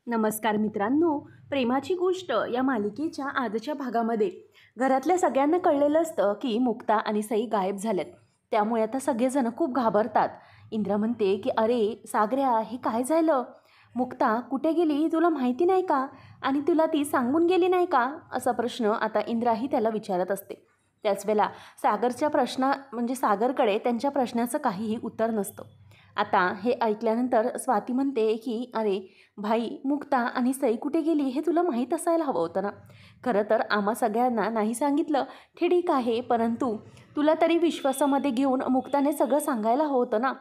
नमस्कार मित्रांनो, प्रेमाची गोष्ट या मालिकेच्या आजच्या भागामध्ये घरातल्या सगळ्यांना कळलेलं असतं की मुक्ता आणि सई गायब झाल्यात. त्यामुळे आता सगळेजण खूप घाबरतात. इंद्रा म्हणते की अरे सागऱ्या, हे काय झालं? मुक्ता कुठे गेली, तुला माहिती नाही का? आणि तुला ती सांगून गेली नाही का? असा प्रश्न आता इंद्राही त्याला विचारत असते. त्याच वेळेला सागरच्या सागरकडे त्यांच्या प्रश्नाचं काहीही उत्तर नसतं. आता हे ऐकल्यानंतर स्वाती म्हणते की अरे भाई, मुक्ता आणि सई कुठे गेली हे तुला माहीत असायला हवं होतं ना. खरं तर आम्हा सगळ्यांना नाही सांगितलं हे ठीक आहे, परंतु तुला तरी विश्वासामध्ये घेऊन मुक्ताने सगळं सांगायला हवं होतं ना.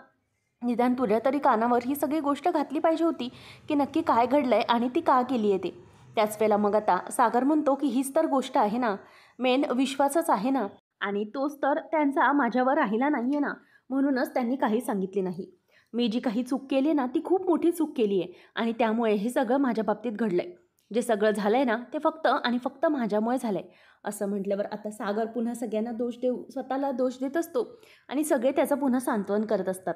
निदान तुझ्या तरी कानावर ही सगळी गोष्ट घातली पाहिजे होती की नक्की काय घडलंय आणि ती का केली आहे ते. त्याच वेळेला मग आता सागर म्हणतो की हीच तर गोष्ट आहे ना, मेन विश्वासच आहे ना, आणि तोच तर त्यांचा माझ्यावर राहिला नाही आहे ना, म्हणूनच त्यांनी काही सांगितले नाही. मी जी काही चूक केली आहे ना, ती खूप मोठी चूक केली आहे आणि त्यामुळे हे सगळं माझ्या बाबतीत घडलं आहे. जे सगळं झालं आहे ना, ते फक्त आणि फक्त माझ्यामुळे झालं आहे. असं म्हटल्यावर आता सागर पुन्हा सगळ्यांना स्वतःला दोष देत असतो आणि सगळे त्याचं पुन्हा सांत्वन करत असतात.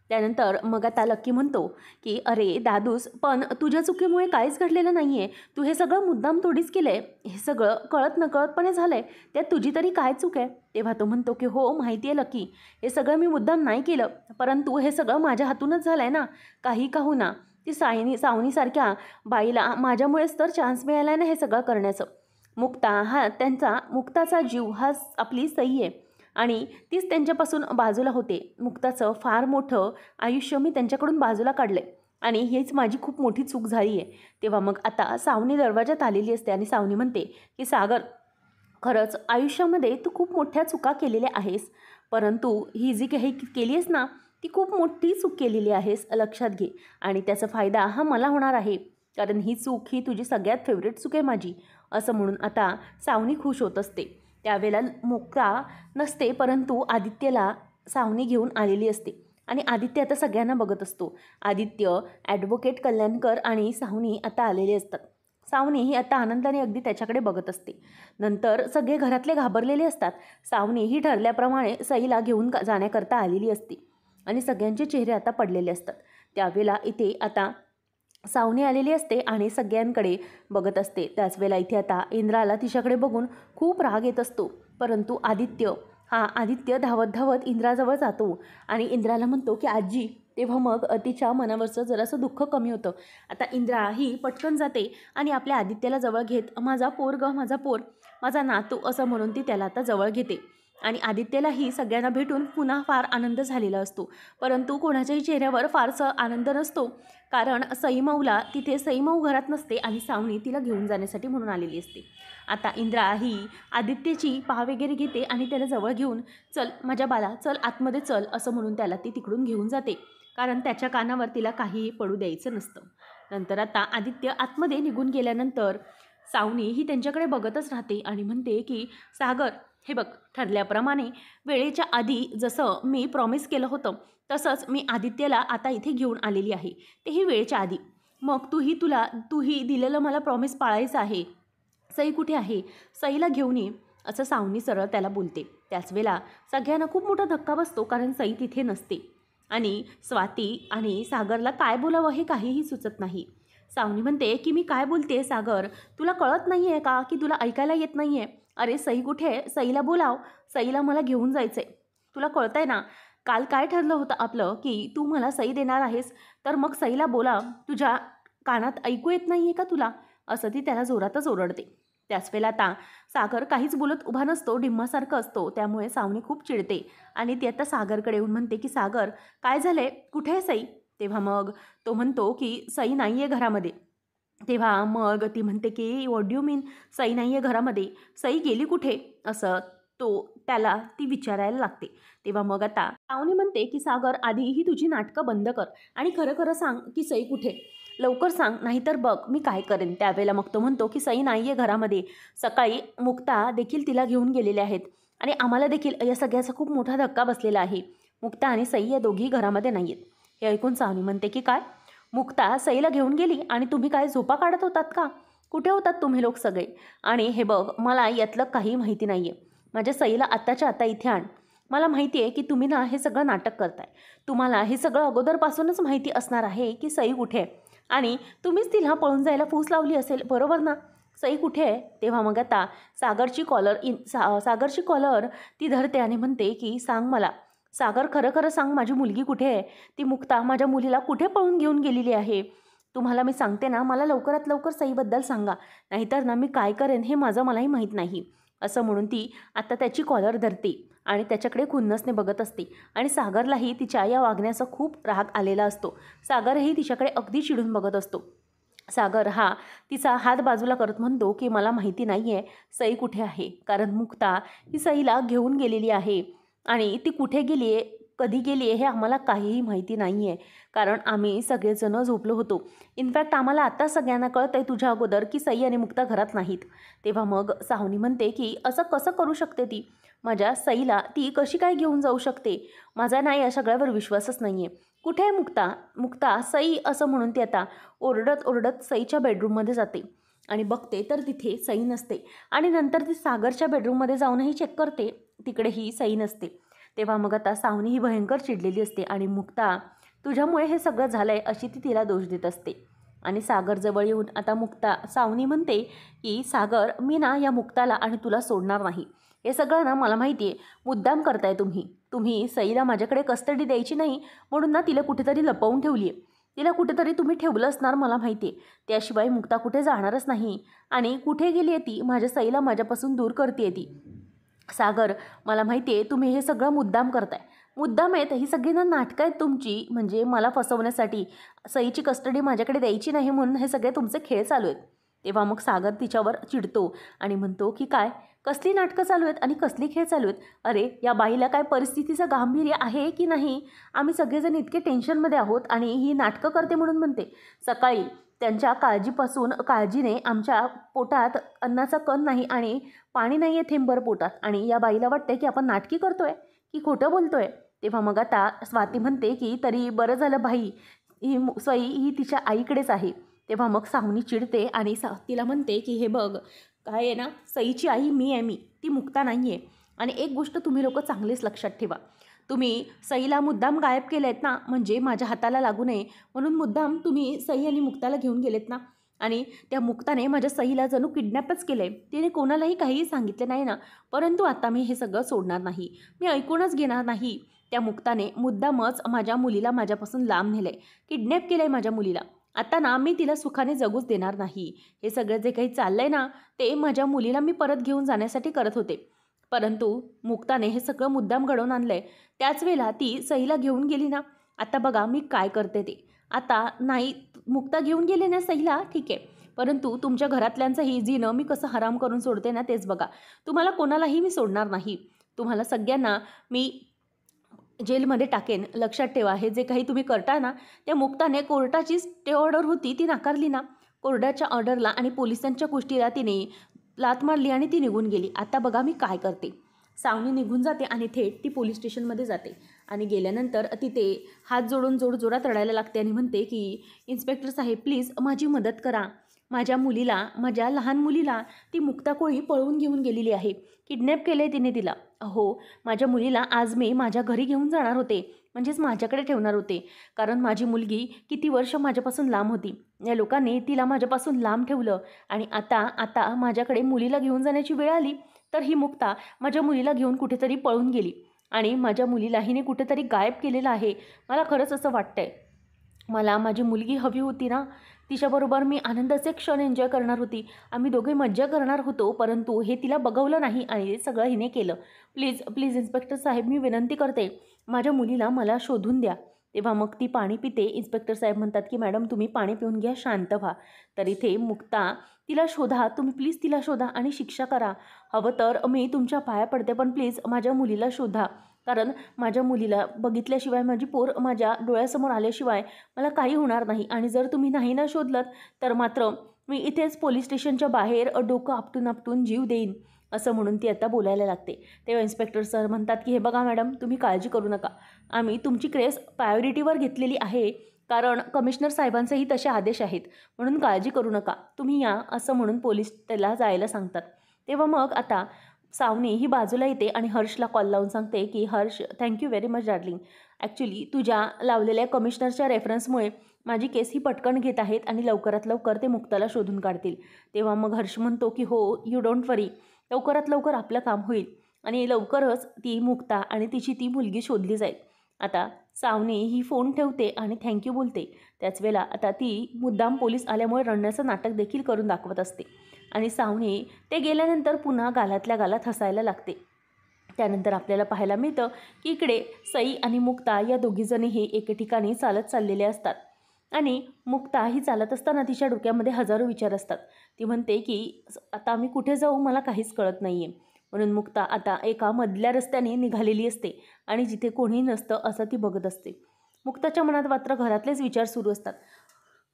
त्यानंतर मग आता लक्की म्हणतो की अरे दादूस, पण तुझ्या चुकीमुळे काहीच घडलेलं नाही आहे. तू हे सगळं मुद्दाम थोडीच केलं आहे. हे सगळं कळत नकळतपणे झालं आहे. त्यात तुझी तरी काय चूक आहे? तेव्हा तो म्हणतो की हो माहिती आहे लक्की, हे सगळं मी मुद्दाम नाही केलं, परंतु हे सगळं माझ्या हातूनच झालं आहे ना. काही का होईना ती सावनीसारख्या बाईला माझ्यामुळेच तर चान्स मिळाला आहे ना हे सगळं करण्याचं. मुक्ताचा जीव हा आपली सई आहे आणि तीच त्यांच्यापासून बाजूला होते. मुक्ताचं फार मोठं आयुष्य मी त्यांच्याकडून बाजूला काढलं आहे आणि हीच माझी खूप मोठी चूक झाली आहे. तेव्हा मग आता सावनी दरवाजात आलेली असते आणि सावनी म्हणते की सागर, खरंच आयुष्यामध्ये तू खूप मोठ्या चुका केलेल्या आहेस, परंतु ही जी काही केली आहेस ना, ती खूप मोठी चूक केलेली आहेस, लक्षात घे. आणि त्याचा फायदा हा मला होणार आहे, कारण ही चूक ही तुझी सगळ्यात फेवरेट चूक आहे माझी. असं म्हणून आता सावनी खुश होत असते. त्यावेळेला मुक्ता नसते, परंतु आदित्यला सावनी घेऊन आलेली असते आणि आदित्य आता सगळ्यांना बघत असतो. आदित्य, ॲडव्होकेट कल्याणकर आणि सावनी आता आलेले असतात. सावनी ही आता आनंदाने अगदी त्याच्याकडे बघत असते. नंतर सगळे घरातले घाबरलेले असतात. सावनी ही ठरल्याप्रमाणे सईला घेऊन जाण्याकरता आलेली असते आणि सगळ्यांचे चेहरे आता पडलेले असतात. त्यावेळेला इथे आता सावनी आलेली असते आणि सगळ्यांकडे बघत असते. त्याच वेळेला इथे आता इंद्राला तिच्याकडे बघून खूप राग येत असतो, परंतु आदित्य धावत धावत इंद्राजवळ जातो आणि इंद्राला म्हणतो की आजी. तेव्हा मग तिच्या मनावरचं जरासं दुःख कमी होतं. आता इंद्रा ही पटकन जाते आणि आपल्या आदित्यला जवळ घेत माझा पोर ग, माझा पोर, माझा नातू असं म्हणून ती त्याला आता जवळ घेते. आणि आदित्यलाही सगळ्यांना भेटून पुन्हा फार आनंद झालेला असतो, परंतु कोणाच्याही चेहऱ्यावर फारसा आनंद नसतो, कारण सईमाऊ घरात नसते आणि सावनी तिला घेऊन जाण्यासाठी म्हणून आलेली असते. आता इंद्रा ही आदित्यची पाह वगैरे घेते आणि त्याला जवळ घेऊन चल माझ्या बाला, चल आतमध्ये चल असं म्हणून त्याला ती तिकडून घेऊन जाते, कारण त्याच्या कानावर तिला काहीही पडू द्यायचं नसतं. नंतर आता आदित्य आतमध्ये निघून गेल्यानंतर सावनी ही त्यांच्याकडे बघतच राहते आणि म्हणते की सागर, हे बघ, ठरल्याप्रमाणे वेळेच्या आधी जसं मी प्रॉमिस केलं होतं तसंच मी आदित्यला आता इथे घेऊन आलेली आहे, तेही वेळेच्या आधी. मग तूही दिलेलं मला प्रॉमिस पाळायचं आहे. सई कुठे आहे? सईला घेऊन ये असं सावनी सरळ त्याला बोलते. त्याच वेळेला सगळ्यांना खूप मोठा धक्का बसतो, कारण सई तिथे नसते आणि स्वाती आणि सागरला काय बोलावं हे काहीही सुचत नाही. सावनी म्हणते की मी काय बोलते सागर, तुला कळत नाही आहे का की तुला ऐकायला येत नाही आहे? अरे सई कुठे आहे? सईला बोलाव, सईला मला घेऊन जायचं आहे. तुला कळतं आहे ना, काल काय ठरलं होतं आपलं की तू मला सई देणार आहेस, तर मग सईला बोलाव, तुझ्या कानात ऐकू येत नाही आहे का तुला? असं ती त्याला जोरातच ओरडते. त्याच वेळेला आता सागर काहीच बोलत उभा नसतो, डिम्मासारखं असतो. त्यामुळे सावनी खूप चिडते आणि ती आता सागरकडे येऊन म्हणते की सागर, काय झालंय, कुठे आहे सई? तेव्हा मग तो म्हणतो की सई नाही आहे घरामध्ये. तेव्हा मग ती म्हणते की व्हॉट डू यू मीन, सई नाही आहे घरामध्ये, सई गेली कुठे? असं त्याला ती विचारायला लागते. तेव्हा मग आता सावनी म्हणते की सागर, आधी ही तुझी नाटकं बंद कर आणि खरं खरं सांग की सई कुठे, लवकर सांग, नाहीतर बघ मी काय करेन. त्यावेळेला मग तो म्हणतो की सई नाही आहे घरामध्ये, सकाळी मुक्ता देखील तिला घेऊन गेलेले आहेत आणि आम्हाला देखील या सगळ्याचा खूप मोठा धक्का बसलेला आहे. मुक्ता आणि सई या दोघी घरामध्ये नाही आहेत. हे ऐकून सावनी म्हणते की काय, मुक्ता सईला घेऊन गेली आणि तुम्ही काय झोपा काढत होतात का? कुठे होतात तुम्ही लोक सगळे? आणि हे बघ, मला यातलं काही माहिती नाही आहे. माझ्या सईला आत्ताच्या आता इथे आण. मला माहिती आहे की तुम्ही ना हे सगळं नाटक करताय. तुम्हाला हे सगळं अगोदरपासूनच माहिती असणार आहे की सई कुठे आहे. आणि तुम्हीच तिला पळून जायला फूस लावली असेल, बरोबर ना? सई कुठे आहे? तेव्हा मग आता सागरची कॉलर ती धरते आणि म्हणते की सांग मला, सागर खरं खरं सांग, माझी मुलगी कुठे आहे? ती मुक्ता माझ्या मुलीला कुठे पळून घेऊन गेलेली आहे? तुम्हाला मी सांगते ना, मला लवकरात लवकर सईबद्दल सांगा, नाहीतर ना मी काय करेन हे मलाही माहीत नाही. असं म्हणून ती आता त्याची कॉलर धरते आणि त्याच्याकडे खुन्नसने बघत असते. आणि सागरलाही तिच्या या वागण्याचा खूप राग आलेला असतो. सागरही तिच्याकडे अगदी चिडून बघत असतो. सागर हा तिचा हात बाजूला करत म्हणतो की मला माहिती नाही आहे सई कुठे आहे, कारण मुक्ता ही सईला घेऊन गेलेली आहे आणि ती कुठे गेली आहे, कधी गेली आहे हे आम्हाला काहीही माहिती नाही आहे, कारण आम्ही सगळेजण झोपलो होतो. इनफॅक्ट आम्हाला आता सगळ्यांना कळतं आहे तुझ्या अगोदर की सई आणि मुक्ता घरात नाहीत. तेव्हा मग सावनी म्हणते की असं कसं करू शकते ती? माझ्या सईला ती कशी काय घेऊन जाऊ शकते? माझा नाही या सगळ्यावर विश्वासच नाही आहे. कुठे आहे मुक्ता? मुक्ता, सई असं म्हणून ती आता ओरडत ओरडत सईच्या बेडरूममध्ये जाते आणि बघते तर तिथे सई नसते. आणि नंतर ती सागरच्या बेडरूममध्ये जाऊनही चेक करते, तिकडेही सई नसते. तेव्हा मग आता सावनी ही भयंकर चिडलेली असते आणि मुक्ता, तुझ्यामुळे हे सगळं झालं आहे अशी ती तिला दोष देत असते. आणि सागरजवळ येऊन आता सावनी म्हणते की सागर, मी ना या मुक्ताला आणि तुला सोडणार नाही. हे सगळं ना मला माहिती आहे, मुद्दाम करताय तुम्ही सईला माझ्याकडे कस्टडी द्यायची नाही म्हणून ना तिला कुठेतरी लपवून ठेवली आहे. तिला कुठेतरी तुम्ही ठेवलं असणार, मला माहिती आहे. त्याशिवाय मुक्ता कुठे जाणारच नाही. आणि कुठे गेली आहे ती? माझ्या सईला माझ्यापासून दूर करते ती. सागर, मला माहिती आहे तुम्ही हे सगळं मुद्दाम करताय. मुद्दाम आहेत ही सगळी ना नाटकं आहेत तुमची, म्हणजे मला फसवण्यासाठी, सईची कस्टडी माझ्याकडे द्यायची नाही म्हणून हे सगळे तुमचे खेळ चालू आहेत. तेव्हा मग सागर तिच्यावर चिडतो आणि म्हणतो की काय, कसली नाटकं चालू आहेत आणि कसली खेळ चालू आहेत? अरे या बाईला काय परिस्थितीचं गांभीर्य आहे की नाही? आम्ही सगळेजण इतके टेन्शनमध्ये आहोत आणि ही नाटकं करते म्हणून म्हणते. सकाळी त्यांच्या काळजीने आमच्या पोटात अन्नाचा कण नाही आणि पाणी नाही आहे थेंबर पोटात, आणि या बाईला वाटते की आपण नाटकी करतोय की खोटं बोलतोय. तेव्हा मग आता स्वाती म्हणते की तरी बरं झालं भाई, सई ही तिच्या आईकडेच आहे. तेव्हा मग सावनी चिडते आणि तिला म्हणते की हे बघ, काय आहे ना, सईची आई मी आहे, ती मुक्ता नाही आहे. आणि एक गोष्ट तुम्ही लोक चांगलीच लक्षात ठेवा, तुम्ही सईला मुद्दाम गायब केले आहेत ना, म्हणजे माझ्या हाताला लागू नये म्हणून मुद्दाम तुम्ही सई आणि मुक्ताला घेऊन गेलेत ना. आणि त्या मुक्ताने माझ्या सईला जणू किडनॅपच केलं आहे. तिने कोणालाही काहीही सांगितलं नाही ना. परंतु आता मी हे सगळं सोडणार नाही, मी ऐकूनच घेणार नाही. त्या मुक्ताने मुद्दामच माझ्या मुलीला माझ्यापासून लांब नेलं आहे, किडनॅप केलं आहे माझ्या मुलीला. आता ना मी तिला सुखाने जगूच देणार नाही. हे सगळं जे काही चाललं आहे ना, ते माझ्या मुलीला मी परत घेऊन जाण्यासाठी करत होते. परंतु मुक्ताने हे सगळं मुद्दाम घडवून आणलं आहे. त्याच वेळेला ती सईला घेऊन गेली ना. आता बघा मी काय करते ते. आता नाही, मुक्ता घेऊन गेली ना सईला, ठीक आहे, परंतु तुमच्या घरातल्यांचंही जीणं मी कसं हराम करून सोडते ना तेच बघा. तुम्हाला कोणालाही मी सोडणार नाही. तुम्हाला सगळ्यांना मी जेलमध्ये टाकेन. लक्षात ठेवा, हे जे काही तुम्ही करता ना, त्या मुक्ताने कोर्टाची स्टे ऑर्डर होती ती नाकारली ना. कोर्टाच्या ऑर्डरला आणि पोलिसांच्या गोष्टीला तिने लाथ मारली आणि ती निघून गेली. आता बघा मी काय करते. सावनी निघून जाते आणि थेट ती पोलीस स्टेशनमध्ये जाते आणि गेल्यानंतर तिथे हात जोडून जोरात रडायला लागते आणि म्हणते की इन्स्पेक्टर साहेब, प्लीज माझी मदत करा. माझ्या मुलीला, माझ्या लहान मुलीला ती मुक्ता कोळी पळवून घेऊन गेलेली आहे. किडनॅप केलं आहे तिने तिला. अहो, माझ्या मुलीला आज मी माझ्या घरी घेऊन जाणार होते, म्हणजेच माझ्याकडे ठेवणार होते, कारण माझी मुलगी किती वर्ष माझ्यापासून लांब होती. या लोकांनी तिला माझ्यापासून लांब ठेवलं आणि आता माझ्याकडे मुलीला घेऊन जाण्याची वेळ आली तर ही मुक्ता माझ्या मुलीला घेऊन कुठेतरी पळून गेली आणि माझ्या मुलीला हिने कुठेतरी गायब केलेलं आहे. मला खरंच असं वाटतंय, मला माझी मुलगी हवी होती ना, तिच्याबरोबर मी आनंदाचे क्षण एन्जॉय करणार होती, आम्ही दोघे मज्जा करणार होतो, परंतु हे तिला बघवलं नाही आणि सगळं हिने केलं. प्लीज इन्स्पेक्टर साहेब, मी विनंती करते, माझ्या मुलीला मला शोधून द्या. तेव्हा मग ती पाणी पिते. इन्स्पेक्टर साहेब म्हणतात की मॅडम तुम्ही पाणी पिऊन घ्या, शांत व्हा. तर इथे मुक्ता, तिला शोधा तुम्ही, प्लीज तिला शोधा आणि शिक्षा करा. हवं तर मी तुमच्या पाया पडते, पण प्लीज माझ्या मुलीला शोधा, कारण माझ्या मुलीला बघितल्याशिवाय, माझी पोर माझ्या डोळ्यासमोर आल्याशिवाय मला काही होणार नाही. आणि जर तुम्ही नाही ना शोधलं तर मात्र मी इथेच पोलीस स्टेशनच्या बाहेर डोकं आपटून जीव देईन, असं म्हणून ती आता बोलायला लागते. तेव्हा इन्स्पेक्टर सर म्हणतात की हे बघा मॅडम, तुम्ही काळजी करू नका, आम्ही तुमची केस प्रायोरिटीवर घेतलेली आहे, कारण कमिशनर साहेबांचेही तसे आदेश आहेत, म्हणून काळजी करू नका, तुम्ही या, असं म्हणून पोलीस त्याला जायला सांगतात. तेव्हा मग आता सावनी ही बाजूला येते आणि हर्षला कॉल लावून सांगते की Harsh, thank you very much darling, actually तुझ्या लावलेल्या कमिशनरच्या रेफरन्समुळे माझी केस ही पटकन घेत आहेत आणि लवकरात लवकर ते मुक्ताला शोधून काढतील. तेव्हा मग हर्ष म्हणतो की हो, यू डोंट वरी, लवकरात लवकर आपलं काम होईल आणि लवकरच ती मुक्ता आणि तिची ती मुलगी शोधली जाईल. आता सावनी ही फोन ठेवते आणि थँक्यू बोलते. त्याच वेळेला आता ती मुद्दाम पोलीस आल्यामुळे रडण्याचं नाटक देखील करून दाखवत असते आणि सावनी ते गेल्यानंतर पुन्हा गालातल्या गालात हसायला लागते. त्यानंतर आपल्याला पाहायला मिळतं की इकडे सई आणि मुक्ता या दोघीजणीही एके ठिकाणी चालत चाललेले असतात आणि मुक्ता ही चालत असताना तिच्या डोक्यामध्ये हजारो विचार असतात. ती म्हणते की आता मी कुठे जाऊ, मला काहीच कळत नाही आहे. म्हणून मुक्ता आता एका मधल्या रस्त्याने निघालेली असते आणि जिथे कोणीही नसतं असं ती बघत असते. मुक्ताच्या मनात मात्र घरातलेच विचार सुरू असतात.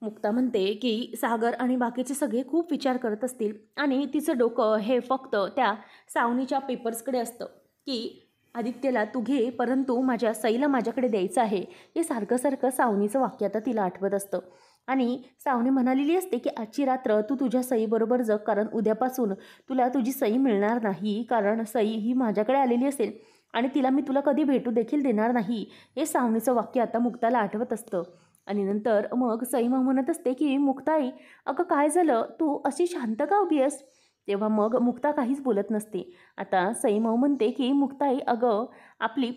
मुक्ता म्हणते की सागर आणि बाकीचे सगळे खूप विचार करत असतील आणि तिचं डोकं हे फक्त त्या सावनीच्या पेपर्सकडे असतं की आदित्यला तू घे, परंतु माझ्या सईला माझ्याकडे द्यायचं आहे. हे सारखं सारखं सावनीचं वाक्य आता तिला आठवत असतं आणि सावनी म्हणालेली असते की आजची रात्र तू तुझ्या सईबरोबर जग, कारण उद्यापासून तुला तुझी सई मिळणार नाही, कारण सई ही माझ्याकडे आलेली असेल आणि तिला मी तुला कधी भेटू देखील देणार नाही. हे सावनीचं वाक्य आता मुक्ताला आठवत असतं. आणि नंतर मग सई मग म्हणत असते की मुक्ताई, अगं काय झालं, तू अशी शांत का उभी आहेस? तेव्हा मग मुक्ता काहीच बोलत नसते. आता सई मग म्हणते की मुक्ताई, अगं आपली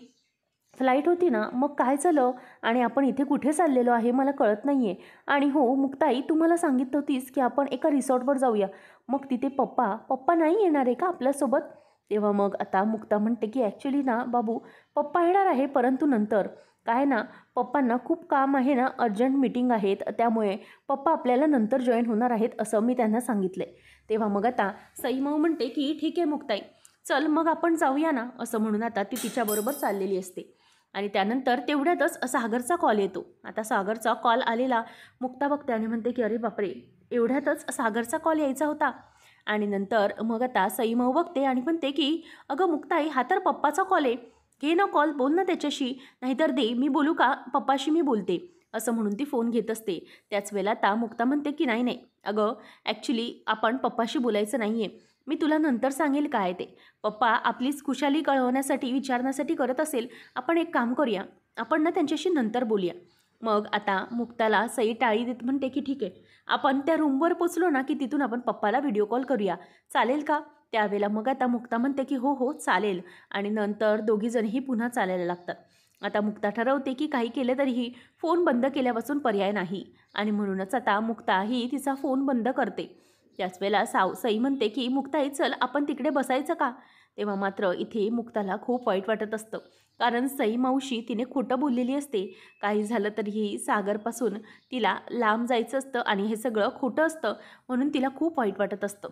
फ्लाईट होती ना, मग काय झालं आणि आपण इथे कुठे चाललेलो आहे मला कळत नाही आहे. आणि हो मुक्ताई, तू मला सांगितलं होतीस की आपण एका रिसॉर्टवर जाऊया, मग तिथे पप्पा नाही येणार आहे का आपल्यासोबत? तेव्हा मग आता मुक्ता म्हणते की ॲक्च्युली ना बाबू, पप्पा येणार आहे, परंतु नंतर काय ना, पप्पांना खूप काम आहे ना, अर्जंट मीटिंग आहेत, त्यामुळे पप्पा आपल्याला नंतर जॉईन होणार आहेत असं मी त्यांना सांगितलं आहे. तेव्हा मग आता सई मग म्हणते की ठीक आहे मुक्ताई, चल मग आपण जाऊया ना, असं म्हणून आता ती तिच्याबरोबर चाललेली असते. आणि त्यानंतर तेवढ्यातच सागरचा कॉल येतो. आता सागरचा कॉल आलेला मुक्ता बघते आणि म्हणते की अरे बापरे, एवढ्यातच सागरचा कॉल यायचा होता. आणि नंतर मग आता सई मऊ बघते आणि म्हणते की अगं मुक्ताई, हा तर पप्पाचा कॉल आहे, घे ना कॉल, बोल ना त्याच्याशी, नाहीतर दे मी बोलू का, पप्पाशी मी बोलते, असं म्हणून ती फोन घेत असते. त्याच वेळेला आता मुक्ता म्हणते की नाही नाही अगं, ॲक्च्युली आपण पप्पाशी बोलायचं नाही आहे, मी तुला नंतर सांगेल काय ते. पप्पा आपलीच खुशाली कळवण्यासाठी विचारण्यासाठी करत असेल, आपण एक काम करूया, आपण ना त्यांच्याशी नंतर बोलूया. मग आता मुक्ताला सई टाळी देत म्हणते की ठीक आहे, आपण त्या रूमवर पोचलो ना की तिथून आपण पप्पाला व्हिडिओ कॉल करूया, चालेल का? त्यावेळेला मग आता मुक्ता म्हणते की हो हो चालेल. आणि नंतर दोघीजणही पुन्हा चालायला लागतात. आता मुक्ता ठरवते की काही केलं तरीही फोन बंद केल्यापासून पर्याय नाही आणि म्हणूनच आता मुक्ता ही तिचा फोन बंद करते. त्याच वेळेला सई म्हणते की मुक्ताई, चल आपण तिकडे बसायचं का? तेव्हा मात्र इथे मुक्ताला खूप वाईट वाटत असतं, कारण सई मावशी तिने खोटं बोललेली असते. काही झालं तरीही सागरपासून तिला लांब जायचं असतं आणि हे सगळं खोटं असतं, म्हणून तिला खूप वाईट वाटत असतं.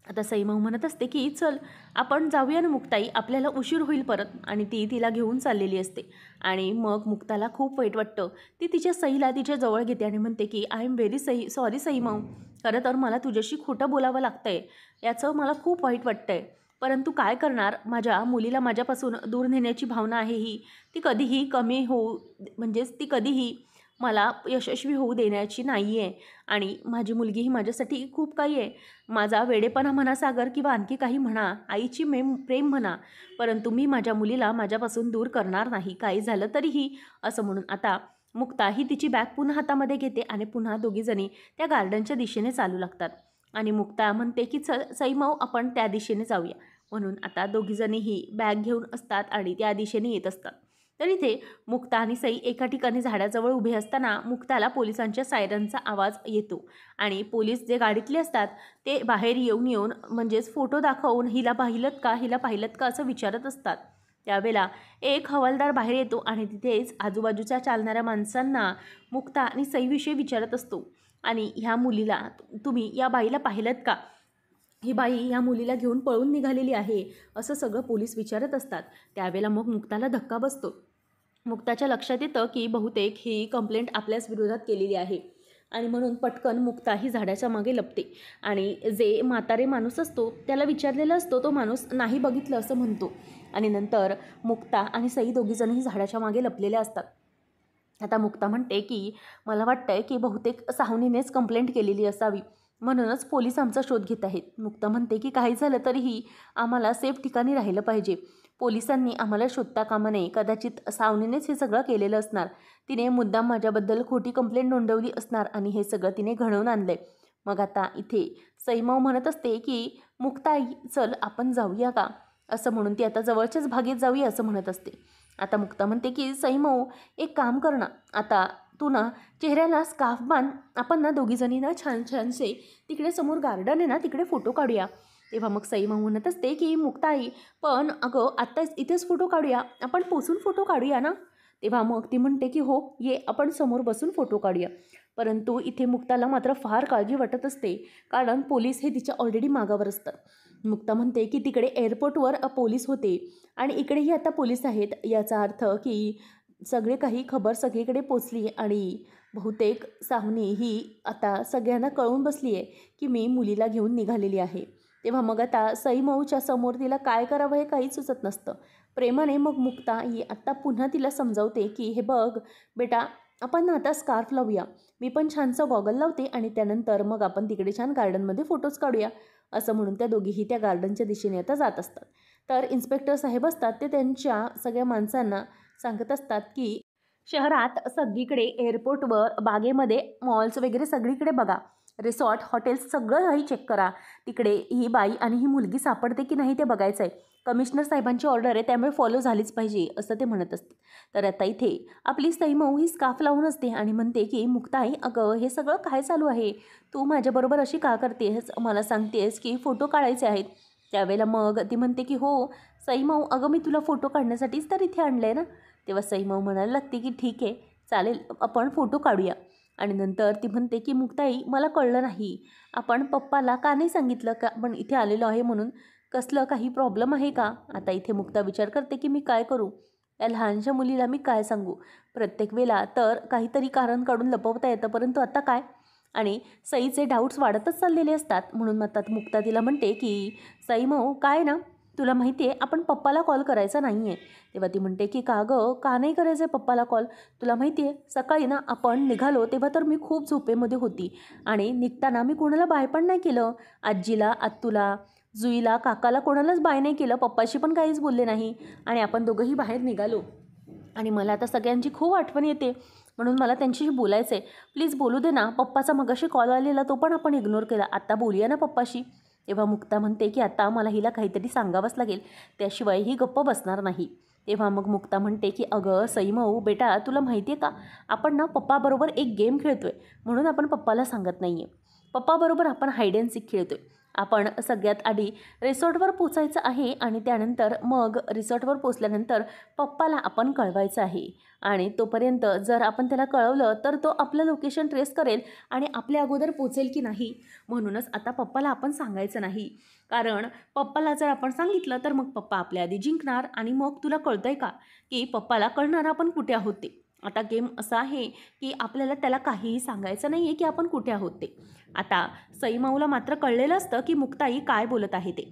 आता सई मग म्हणत असते की चल आपण जाऊया ना मुक्ताई, आपल्याला उशीर होईल परत, आणि ती तिला घेऊन चाललेली असते. आणि मग मुक्ताला खूप वाईट वाटतं. ती तिच्या सईला तिच्या जवळ घेते आणि म्हणते की I am very sorry Sai मऊ, खरं तर मला तुझ्याशी खोटं बोलावं लागतं आहे, याचं मला खूप वाईट वाटतं आहे, परंतु काय करणार, माझ्या मुलीला माझ्यापासून दूर नेण्याची भावना आहे ही, ती कधीही कमी होऊ, म्हणजेच ती कधीही मला यशस्वी होऊ देण्याची नाही आहे. आणि माझी मुलगी ही माझ्यासाठी खूप काही आहे. माझा वेडेपणा म्हणा सागर, किंवा आणखी काही म्हणा, आईची प्रेम म्हणा, परंतु मी माझ्या मुलीला माझ्यापासून दूर करणार नाही, काही झालं तरीही, असं म्हणून आता मुक्ता ही तिची बॅग पुन्हा हातामध्ये घेते आणि पुन्हा दोघीजणी त्या गार्डनच्या दिशेने चालू लागतात. आणि मुक्ता म्हणते की चल सईमाऊ, आपण त्या दिशेने जाऊया. म्हणून आता दोघीजणीही बॅग घेऊन असतात आणि त्या दिशेने येत असतात. तर इथे मुक्ता आणि सई एका ठिकाणी झाडाजवळ उभे असताना मुक्ताला पोलिसांच्या सायरनचा आवाज येतो आणि पोलीस जे गाडीतले असतात ते बाहेर येऊन म्हणजेच फोटो दाखवून हिला पाहिलत का असं विचारत असतात. त्यावेळेला एक हवालदार बाहेर येतो आणि तिथेच आजूबाजूच्या चालणाऱ्या माणसांना मुक्ता आणि सईविषयी विचारत असतो. आणि ह्या मुलीला, तुम्ही या बाईला पाहिलत का, ही बाई ह्या मुलीला घेऊन पळून निघालेली आहे, असं सगळं पोलीस विचारत असतात. त्यावेळेला मग मुक्ताला धक्का बसतो. मुक्ताच्या लक्षात येतं की बहुतेक ही कंप्लेंट आपल्याच विरोधात केलेली आहे आणि म्हणून पटकन मुक्ता ही झाडाच्या मागे लपते. आणि जे म्हातारे माणूस असतो त्याला विचारलेला असतो, तो माणूस नाही बघितलं असं म्हणतो. आणि नंतर मुक्ता आणि सई दोघीजणही झाडाच्या मागे लपलेल्या असतात. आता मुक्ता म्हणते की मला वाटतंय की बहुतेक सावनीनेच कंप्लेंट केलेली असावी, म्हणूनच पोलीस आमचा शोध घेत आहेत. मुक्ता म्हणते की काही झालं तरीही आम्हाला सेफ ठिकाणी राहिलं पाहिजे, पोलिसांनी आम्हाला शोधता कामा नये. कदाचित सावनीनेच हे सगळं केलेलं असणार. तिने मुद्दाम माझ्याबद्दल खोटी कंप्लेंट नोंदवली असणार आणि हे सगळं तिने घडवून आणलंय. मग आता इथे सईमाऊ म्हणत असते की मुक्ताई चल आपण जाऊया का, असं म्हणून ती आता जवळच्याच भागेत जाऊया असं म्हणत असते. आता मुक्ता म्हणते की सईमाऊ एक काम कर ना, आता तू ना चेहऱ्याला स्कार्फ बांध, आपण ना दोघीजणी ना छान छानसे तिकडे समोर गार्डन आहे ना तिकडे फोटो काढूया. तेव्हा मग सईमाऊ म्हणत असते की मुक्ताई पण अगं आत्ताच इथेच फोटो काढूया, आपण पोसून फोटो काढूया ना. तेव्हा मग ती म्हणते की हो ये आपण समोर बसून फोटो काढूया. परंतु इथे मुक्ताला मात्र फार काळजी वाटत असते, कारण पोलीस हे तिच्या ऑलरेडी मागावर असतात. मुक्ता म्हणते की तिकडे एअरपोर्टवर पोलीस होते आणि इकडेही आता पोलीस आहेत, याचा अर्थ की सगळे काही खबर सगळीकडे पोचली आणि बहुतेक सावनी ही आता सगळ्यांना कळून बसली आहे की मी मुलीला घेऊन निघालेली आहे. तेव्हा मग आता सईमाऊच्या समोर तिला काय करावं हे काहीच सुचत नसतं. प्रेमाने मग मुक्ता ही आत्ता पुन्हा तिला समजावते की हे बघ बेटा, आपण ना आता स्कार्फ लावूया, मी पण छानसं गॉगल लावते आणि त्यानंतर मग आपण तिकडे छान गार्डनमध्ये फोटोज काढूया. असं म्हणून त्या दोघीही त्या गार्डनच्या दिशेने आता जात असतात. तर इन्स्पेक्टर साहेब असतात ते त्यांच्या सगळ्या माणसांना सांगत असतात की शहरात सगळीकडे एअरपोर्टवर बागेमध्ये मॉल्स वगैरे सगळीकडे बघा, रिसॉर्ट हॉटेल्स सगळं काही चेक करा. तिकडे ही बाई आणि ही मुलगी सापडते की नाही ते बघायचं आहे. कमिशनर साहेबांची ऑर्डर आहे त्यामुळे फॉलो झालीच पाहिजे असं ते म्हणत असतात. तर आता इथे आपली सईमाऊ ही स्कार्फ लावून असते आणि म्हणते की मुक्ताई अगं हे सगळं काय चालू आहे, तू माझ्याबरोबर अशी का करतेस, मला सांगतेस की फोटो काढायचे आहेत. त्यावेळेला मग ती म्हणते की हो सईमाऊ अगं मी तुला फोटो काढण्यासाठीच तर इथे आणलं आहे ना. तेव्हा सईमाऊ म्हणायला लागते की ठीक आहे चालेल आपण फोटो काढूया. आणि नंतर ती म्हणते की मुक्ताई मला कळलं नाही, आपण पप्पाला का नाही सांगितलं का आपण इथे आलेलो आहे म्हणून, कसलं काही प्रॉब्लेम आहे का. आता इथे मुक्ता विचार करते की मी काय करू, या लहानशा मुलीला मी काय सांगू. प्रत्येक वेळेला तर काहीतरी कारण काढून लपवता येतं, परंतु आता काय. आणि सईचे डाऊट्स वाढतच चाललेले असतात. म्हणून मग मुक्ता तिला म्हणते की सईमाऊ काय ना तुला माहिती आहे आपण पप्पाला कॉल करायचा नाही आहे. तेव्हा ती म्हणते की का गं का नाही करायचं आहे पप्पाला कॉल, तुला माहिती आहे सकाळी ना आपण निघालो तेव्हा तर मी खूप झोपेमध्ये होती आणि निघताना मी कोणाला बाय पण नाही केलं, आजीला आत्तूला जुईला काकाला कोणालाच बाय नाही केलं, पप्पाशी पण काहीच बोलले नाही आणि आपण दोघंही बाहेर निघालो आणि मला आता सगळ्यांची खूप आठवण येते म्हणून मला त्यांच्याशी बोलायचं आहे, प्लीज बोलू दे ना. पप्पाचा मगाशी कॉल आलेला तो पण आपण इग्नोर केला, आता बोलूया ना पप्पाशी. तेव्हा मुक्ता म्हणते की आता मला हिला काहीतरी सांगावंच लागेल, त्याशिवाय ही गप्प बसणार नाही. तेव्हा मग मुक्ता म्हणते की अगं सईमाऊ बेटा तुला माहिती आहे का, आपण ना पप्पाबरोबर एक गेम खेळतो आहे म्हणून आपण पप्पाला सांगत नाही आहे. पप्पाबरोबर आपण हाईड अँड सीक खेळतो आहे. आपण सगळ्यात आधी रिसॉर्टवर पोचायचं आहे आणि त्यानंतर मग रिसॉर्टवर पोचल्यानंतर पप्पाला आपण कळवायचं आहे आणि तोपर्यंत जर आपण त्याला कळवलं तर तो आपलं लोकेशन ट्रेस करेल आणि आपल्या अगोदर पोचेल की नाही. म्हणूनच आता पप्पाला आपण सांगायचं नाही, कारण पप्पाला जर आपण सांगितलं तर मग पप्पा आपल्या आधी जिंकणार आणि मग तुला कळतंय का की पप्पाला कळणार आपण कुठे आहोत ते. आता गेम असा आहे की आपल्याला त्याला काहीही सांगायचं नाही आहे की आपण कुठे आहोत ते. आता सईमाऊला मात्र कळलेलं असतं की मुक्ताई काय बोलत आहे ते.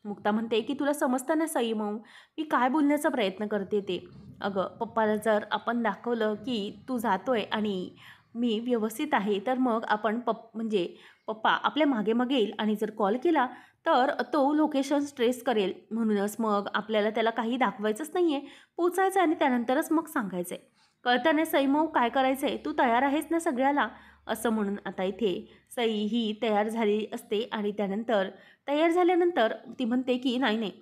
मुक्ता म्हणते की तुला समजतं ना सईमाऊ मी काय बोलण्याचा प्रयत्न करते ते. अगं पप्पाला जर आपण दाखवलं की तू जातोय आणि मी व्यवस्थित आहे तर मग आपण म्हणजे पप्पा आपल्या मागे मागे येईल आणि जर कॉल केला तर तो लोकेशन ट्रेस करेल. म्हणूनच मग आपल्याला त्याला काही दाखवायचंच नाही आहे, पोचायचं आणि त्यानंतरच मग सांगायचं आहे. कळतं ना सईमाऊ काय करायचं आहे, तू तयार आहेस ना सगळ्याला. असं म्हणून आता इथे सई ही तयार झाली असते आणि त्यानंतर तयार झाल्यानंतर ती म्हणते की नाही नाही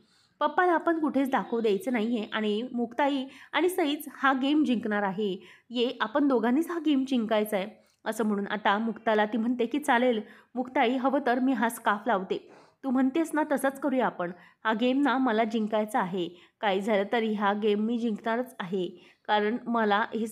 पप्पाला आपण कुठेच दाखवू द्यायचं नाही आहे आणि मुक्ताई आणि सईच हा गेम जिंकणार आहे, ये आपण दोघांनीच हा गेम जिंकायचा आहे. असं म्हणून आता मुक्ताला ती म्हणते की चालेल मुक्ताई हवं तर मी हा स्कार्फ लावते, तू म्हणतेस ना तसंच करूया आपण, हा गेम ना मला जिंकायचा आहे, काही झालं तरी हा गेम मी जिंकणारच आहे, कारण मला हे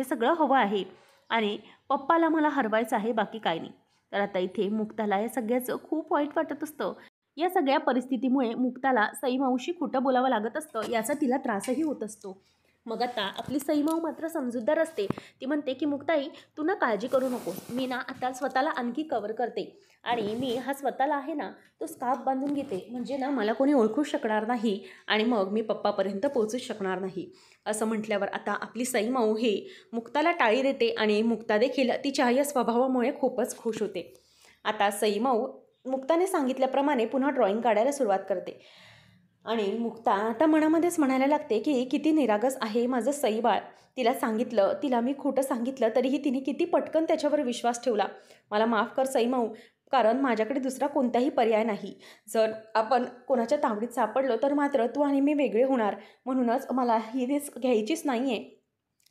सगळं हवं आहे आणि पप्पाला मला हरवायचं आहे, बाकी काय नाही. तर आता इथे मुक्ताला या सगळ्याचं खूप वाईट वाटत असतं. या सगळ्या परिस्थितीमुळे मुक्ताला सईमाऊशी खोटं बोलावं लागत असतं, याचा तिला त्रासही होत असतो. मग आता आपली सईमाऊ मात्र समजूतदार असते. ती म्हणते की मुक्ताई तू ना काळजी करू नको, मी ना आता स्वतःला आणखी कवर करते आणि मी हा स्वतःला आहे ना तो स्कार्फ बांधून घेते, म्हणजे ना मला कोणी ओळखू शकणार नाही आणि मग मी पप्पापर्यंत पोहोचू शकणार नाही. असं म्हटल्यावर आता आपली सईमाऊ हे मुक्ताला टाळी देते आणि मुक्ता देखील तिच्या या स्वभावामुळे खूपच खुश होते. आता सईमाऊ मुक्ताने सांगितल्याप्रमाणे पुन्हा ड्रॉइंग काढायला सुरुवात करते. आणि मुक्ता आता मनामध्येच म्हणायला लागते की किती निरागस आहे माझं सईबाळ. तिला सांगितलं, तिला मी खोटं सांगितलं तरीही तिने किती पटकन त्याच्यावर विश्वास ठेवला. मला माफ कर सईमाऊ, कारण माझ्याकडे दुसरा कोणताही पर्याय नाही. जर आपण कोणाच्या तावडीत सापडलो तर मात्र तू आणि मी वेगळे होणार, म्हणूनच मला ही रिस्क घ्यायचीच नाही आहे,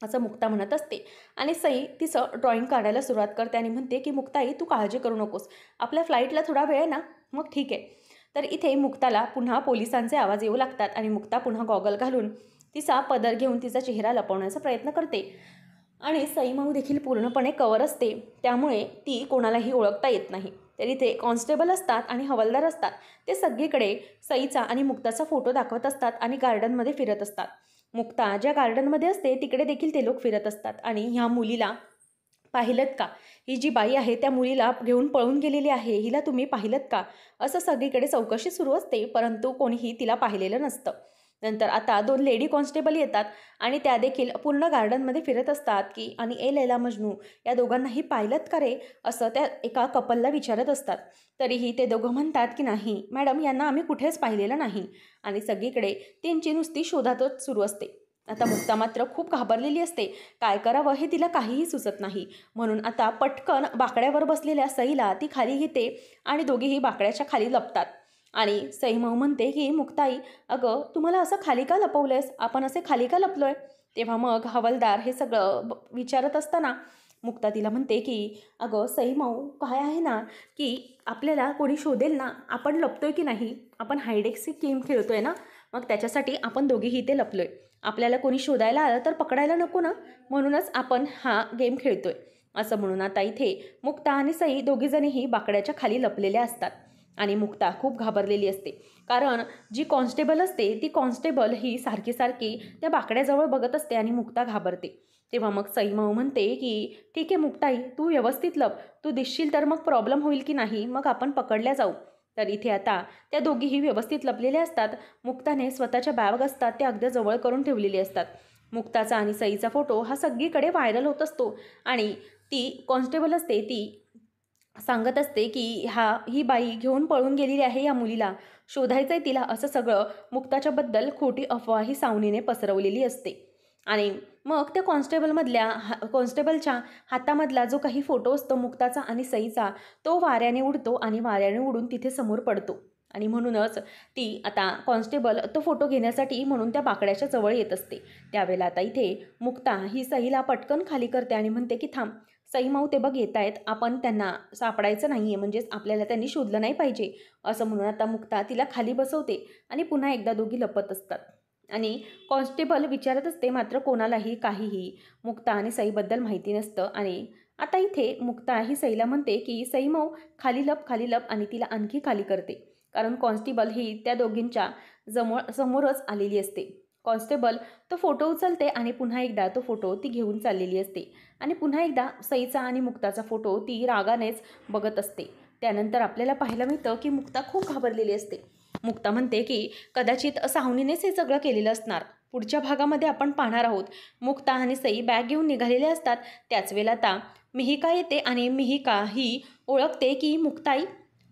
असं मुक्ता म्हणत असते. आणि सई तिचं ड्रॉइंग काढायला सुरुवात करते आणि म्हणते की मुक्ताई, तू काळजी करू नकोस, आपल्या फ्लाईटला थोडा वेळ आहे ना, मग ठीक आहे. तर इथे मुक्ताला पुन्हा पोलिसांचे आवाज येऊ लागतात आणि मुक्ता पुन्हा गॉगल घालून तिचा पदर घेऊन तिचा चेहरा लपवण्याचा प्रयत्न करते. आणि सईमाऊ देखील पूर्णपणे कवर असते, त्यामुळे ती कोणालाही ओळखता येत नाही. तर इथे कॉन्स्टेबल असतात आणि हवालदार असतात. ते सगळीकडे सईचा आणि मुक्ताचा फोटो दाखवत असतात आणि गार्डनमध्ये फिरत असतात. मुक्ता ज्या गार्डनमध्ये असते तिकडे देखील ते लोक फिरत असतात. आणि ह्या मुलीला पाहिलंत का, ही जी बाई आहे त्या मुलीला घेऊन पळून गेलेली आहे, हिला तुम्ही पाहिलंत का, असं सगळीकडे चौकशी सुरू असते, परंतु कोणीही तिला पाहिलेलं नसतं. नंतर आता 2 लेडी कॉन्स्टेबल येतात आणि त्या देखील पूर्ण गार्डनमध्ये फिरत असतात की आणि ए लैला मजनू या दोघांनाही पाहिलंत का रे, असं त्या एका कपलला विचारत असतात. तरीही ते दोघं म्हणतात की नाही मॅडम, यांना आम्ही कुठेच पाहिलेलं नाही. आणि सगळीकडे त्यांची नुसती शोधातच सुरू असते. आता मुक्ता मात्र खूप घाबरलेली असते. काय करावं हे तिला काहीही सुचत नाही. म्हणून आता पटकन बाकड्यावर बसलेल्या सईला ती खाली घेते आणि दोघेही बाकड्याच्या खाली लपतात. आणि सईमाऊ म्हणते की मुक्ताई, अगं तुम्हाला असं खाली का लपवलंयस, आपण असे खाली का लपलोय. तेव्हा मग हवालदार हे सगळं विचारत असताना मुक्ता तिला म्हणते की अगं सईमाऊ, काय आहे ना की आपल्याला कोणी शोधेल ना, आपण लपतोय की नाही, आपण हायडेक्सी गेम खेळतोय ना, मग त्याच्यासाठी आपण दोघेही इथे लपलोय. आपल्याला कोणी शोधायला आलं तर पकडायला नको ना, म्हणूनच आपण हा गेम खेळतोय, असं म्हणून आता इथे मुक्ता आणि सई दोघीजणीही बाकड्याच्या खाली लपलेल्या असतात. आणि मुक्ता खूप घाबरलेली असते, कारण जी कॉन्स्टेबल असते ती कॉन्स्टेबल ही सारखी सारखी त्या बाकड्याजवळ बघत असते आणि मुक्ता घाबरते. तेव्हा मग सईमाऊ म्हणते की ठीक आहे मुक्ताई, तू व्यवस्थित लप, तू दिसशील तर मग प्रॉब्लेम होईल की नाही, मग आपण पकडल्या जाऊ. तर इथे आता त्या दोघीही व्यवस्थित लपलेल्या असतात. मुक्ताने स्वतःच्या बॅग असतात त्या अगदी जवळ करून ठेवलेली असतात. मुक्ताचा आणि सईचा फोटो हा सगळीकडे व्हायरल होत असतो आणि ती कॉन्स्टेबल असते ती सांगत असते की ही बाई घेऊन पळून गेलेली आहे, या मुलीला शोधायचं आहे तिला, असं सगळं मुक्ताच्याबद्दल खोटी अफवा ही सावनीने पसरवलेली असते. आणि मग त्या कॉन्स्टेबलच्या हातामधला जो काही फोटो असतो मुक्ताचा आणि सईचा, तो वाऱ्याने उडतो आणि वाऱ्याने उडून तिथे समोर पडतो. आणि म्हणूनच ती आता कॉन्स्टेबल तो फोटो घेण्यासाठी म्हणून त्या बाकड्याच्या जवळ येत असते. त्यावेळेला आता इथे मुक्ता ही सईला पटकन खाली करते आणि म्हणते की थांब सईमाऊ, ते बघ येत आहेत, आपण त्यांना सापडायचं नाही आहे, म्हणजेच आपल्याला त्यांनी शोधलं नाही पाहिजे, असं म्हणून आता मुक्ता तिला खाली बसवते आणि पुन्हा एकदा दोघी लपत असतात. आणि कॉन्स्टेबल विचारत असते, मात्र कोणालाही काहीही मुक्ता आणि सईबद्दल माहिती नसतं. आणि आता इथे मुक्ता ही सईला म्हणते की सईमाऊ खाली लप आणि तिला आणखी खाली करते, कारण कॉन्स्टेबल ही त्या दोघींच्या समोरच आलेली असते. कॉन्स्टेबल तो फोटो उचलते आणि पुन्हा एकदा तो फोटो ती घेऊन चाललेली असते आणि पुन्हा एकदा सईचा आणि मुक्ताचा फोटो ती रागानेच बघत असते. त्यानंतर आपल्याला पाहायला मिळतं की मुक्ता खूप घाबरलेली असते. मुक्ता म्हणते की कदाचित सावनीनेच हे सगळं केलेलं असणार. पुढच्या भागामध्ये आपण पाहणार आहोत. मुक्ता आणि सई बॅग घेऊन निघालेले असतात. त्याच वेळेला आता मिहिका येते आणि मिहिका ही ओळखते की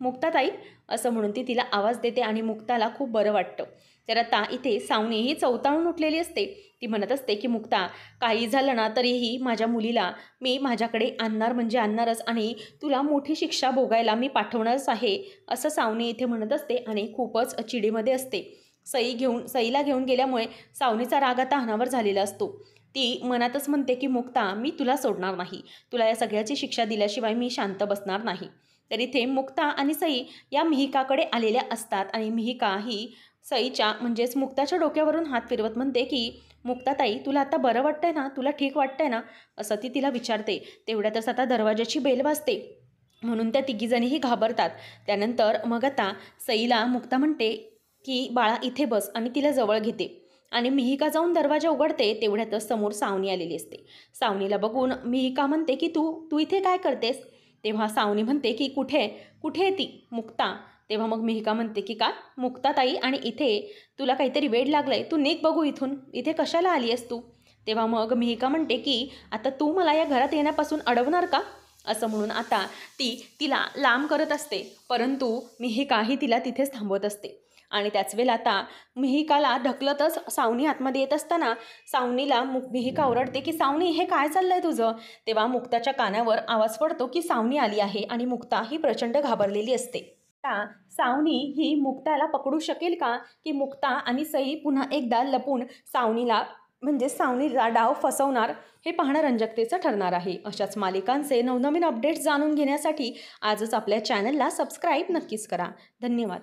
मुक्ताताई असं म्हणून ती तिला आवाज देते आणि मुक्ताला खूप बरं वाटतं. तर आता इथे सावनी ही चवताळून उठलेली असते. ती म्हणत असते की मुक्ता, काही झालं ना तरीही माझ्या मुलीला मी माझ्याकडे आणणार म्हणजे आणणारच आणि तुला मोठी शिक्षा भोगायला मी पाठवणारच आहे, असं सावनी इथे म्हणत असते आणि खूपच चिडीमध्ये असते. सईला घेऊन गेल्यामुळे सावनीचा राग आता अनावर झालेला असतो. ती मनातच म्हणते की मुक्ता, मी तुला सोडणार नाही, तुला या सगळ्याची शिक्षा दिल्याशिवाय मी शांत बसणार नाही. तर इथे मुक्ता आणि सई या मिहिकाकडे आलेल्या असतात आणि मिहिका ही सईच्या म्हणजेच मुक्ताच्या डोक्यावरून हात फिरवत म्हणते की मुक्ताताई, तुला आता बरं वाटतंय ना, तुला ठीक वाटतंय ना, असं ती तिला विचारते. तेवढ्यातच आता दरवाजाची बेल वाजते, म्हणून त्या तिघीजणीही घाबरतात. त्यानंतर मग आता सईला मुक्ता म्हणते की बाळा इथे बस आणि तिला जवळ घेते आणि मिहिका जाऊन दरवाजा उघडते. तेवढ्यातच समोर सावनी आलेली असते. सावनीला बघून मिहिका म्हणते की तू इथे काय करतेस. तेव्हा सावनी म्हणते की कुठे आहे ती मुक्ता. तेव्हा मग मिहिका म्हणते की का मुक्ताताई, आणि इथे तुला काहीतरी वेड लागलंय, तू निघ बघू इथून, इथे कशाला आली आहेस तू. तेव्हा मग मिहिका म्हणते की आता तू मला या घरात येण्यापासून अडवणार का, असं म्हणून आता ती तिला लांब करत असते. परंतु मिहिका ही तिला तिथेच थांबवत असते. आणि त्याच वेळेला आता मिहिकाला ढकलतच सावनी आतमध्ये येत असताना सावनीला मिहिका ओरडते की सावनी हे काय चाललंय तुझं. तेव्हा मुक्ताच्या कानावर आवाज पडतो की सावनी आली आहे आणि मुक्ता ही प्रचंड घाबरलेली असते. आता सावनी ही मुक्ताला पकडू शकेल का, की मुक्ता आणि सई पुन्हा एकदा लपून सावनीला सावनीला डाव फसवणार, हे पाहणं रंजकतेचं ठरणार आहे. अशाच मालिकांचे नवनवीन अपडेट्स जाणून घेण्यासाठी आजच आपल्या चॅनलला सबस्क्राईब नक्कीच करा. धन्यवाद.